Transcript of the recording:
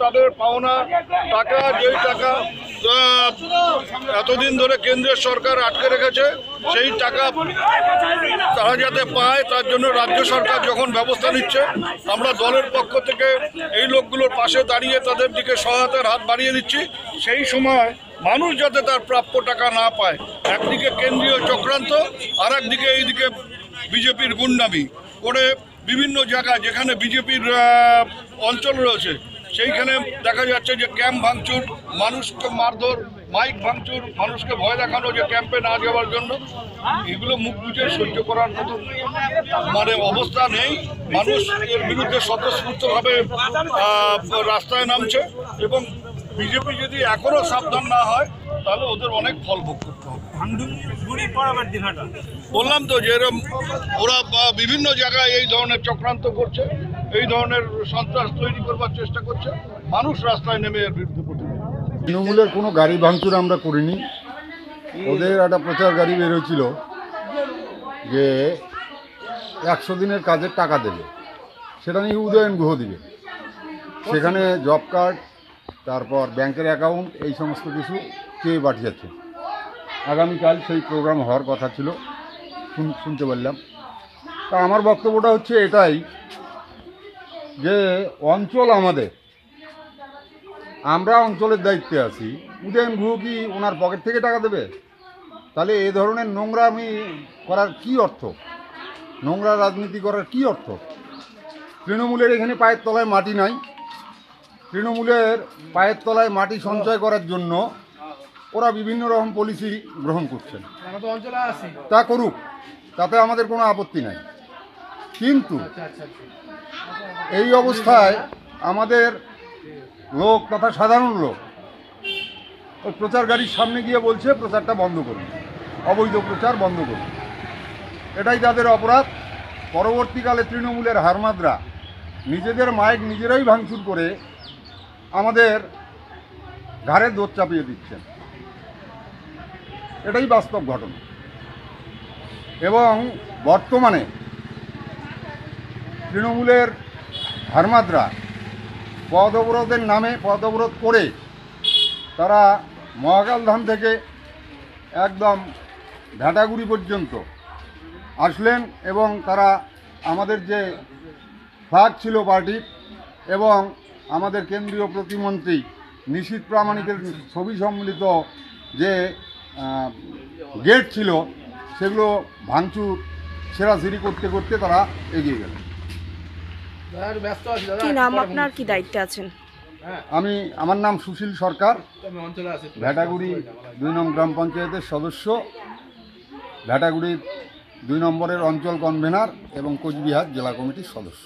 তাদের পাওনা টাকা, যেই টাকা এতদিন ধরে কেন্দ্রের সরকার আটকে রেখেছে, সেই টাকা তারা যাতে পায় তার জন্য রাজ্য সরকার যখন ব্যবস্থা নিচ্ছে, আমরা দলের পক্ষ থেকে এই লোকগুলোর পাশে দাঁড়িয়ে তাদের দিকে সহায়তার হাত বাড়িয়ে দিচ্ছি। সেই সময় মানুষ যাতে তার প্রাপ্য টাকা না পায়, একদিকে কেন্দ্রীয় চক্রান্ত, আর একদিকে এইদিকে বিজেপির গুন্ডামি করে বিভিন্ন জায়গায় যেখানে বিজেপির অঞ্চল রয়েছে সেইখানে দেখা যাচ্ছে যে ক্যাম্প ভাঙচুর, মানুষকে মারধর, মাইক ভাঙচুর, মানুষকে ভয় দেখানো যে ক্যাম্পে না যাওয়ার জন্য। এগুলো মুখ বুঝে সহ্য করার মতো অবস্থা নেই। মানুষ এর বিরুদ্ধে স্বতঃস্ফূর্তভাবে রাস্তায় নামছে এবং বিজেপি যদি এখনো সাবধান না হয় তাহলে ওদের অনেক ফল ভোগ করতে হবে। বললাম তো যে এরকম ওরা বিভিন্ন জায়গায় এই ধরনের চক্রান্ত করছে, এই ধরনের সন্ত্রাস তৈরি করবার চেষ্টা করছে, মানুষ রাস্তায় নেমে এর বিরুদ্ধে প্রতিবাদ। তৃণমূলের কোনো গাড়ি ভাঙচুর আমরা করিনি। ওদের একটা প্রচার গাড়ি বেরোছিল যে 100 দিনের কাজের টাকা দেবে, সেটা নিয়ে উদয়ন গুহ দিবে। সেখানে জব কার্ড, তারপর ব্যাংকের অ্যাকাউন্ট, এই সমস্ত কিছু চেয়ে পাঠিয়েছে। আগামীকাল সেই প্রোগ্রাম হওয়ার কথা ছিল, শুনতে পারলাম। তা আমার বক্তব্যটা হচ্ছে এটাই যে অঞ্চল আমাদের, আমরা অঞ্চলের দায়িত্বে আছি। উদয়ন গুহ কি ওনার পকেট থেকে টাকা দেবে? তাহলে এ ধরনের নোংরামি করার কি অর্থ? নোংরা রাজনীতি করার কি অর্থ? তৃণমূলের এখানে পায়ের তলায় মাটি নাই। তৃণমূলের পায়ের তলায় মাটি সঞ্চয় করার জন্য ওরা বিভিন্ন রকম পলিসি গ্রহণ করছেন। তা করুক, তাতে আমাদের কোনো আপত্তি নাই। কিন্তু এই অবস্থায় আমাদের লোক তথা সাধারণ লোক ওই প্রচার গাড়ির সামনে গিয়ে বলছে প্রচারটা বন্ধ করুন, অবৈধ প্রচার বন্ধ করুন। এটাই তাদের অপরাধ। পরবর্তীকালে তৃণমূলের হারমাদরা নিজেদের মাইক নিজেরাই ভাঙচুর করে আমাদের ঘাড়ে দোষ চাপিয়ে দিচ্ছেন। এটাই বাস্তব ঘটনা। এবং বর্তমানে তৃণমূলের হারমাদরা পথ অবরোধের নামে পথ অবরোধ করে তারা মহাকালধাম থেকে একদম ভেটাগুড়ি পর্যন্ত আসলেন এবং তারা আমাদের যে ফ্ল্যাগ ছিল পার্টির এবং আমাদের কেন্দ্রীয় প্রতিমন্ত্রী নিশীথ প্রামাণিকের ছবি সম্মিলিত যে গেট ছিল সেগুলো ভাঙচুর ছেঁড়াছিঁড়ি করতে করতে তারা এগিয়ে গেলেন। কি নাম আপনার, কি দায়িত্বে আছেন? আমার নাম সুশীল সরকার, ভেটাগুড়ি 2 নং গ্রাম পঞ্চায়েতের সদস্য, ভেটাগুড়ির 2 নম্বরের অঞ্চল কনভেনার এবং কোচবিহার জেলা কমিটির সদস্য।